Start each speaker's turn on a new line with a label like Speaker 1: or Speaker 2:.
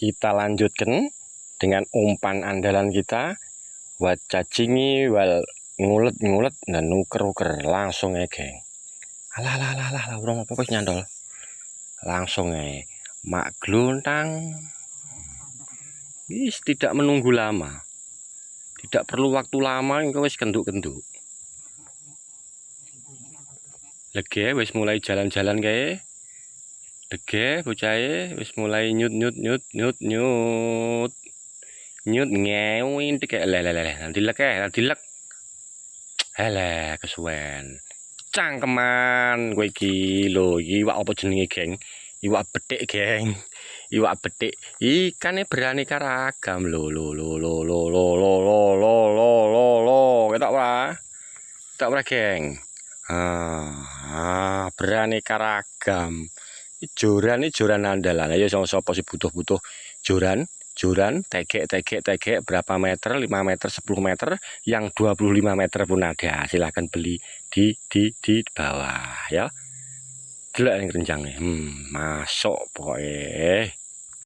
Speaker 1: Kita lanjutkan dengan umpan andalan kita. Wat cacingi wal ngulet-ngulet dan nuker-nuker langsung ya geng. Alah urung apa wis nyandol. Langsung mak glontang. Wis tidak menunggu lama. Tidak perlu waktu lama engko wis kenduk-kenduk. Lege wis mulai jalan-jalan kae. Lege bocahe wis mulai nyut ngewin kayak leleh nanti lek hele kesuwen cangkeman kowe iki lho, iki iwak apa jenenge geng? Iwak betik geng, iwak betik ikane beraneka ragam lho ketok ora geng? Beraneka ragam. Joran andalan. Ayo sapa sih butuh joran tegek berapa meter, 5 meter, 10 meter, yang 25 meter pun ada. Silahkan beli di bawah ya. Delok yang kerenjangnya. Masuk pokoknya.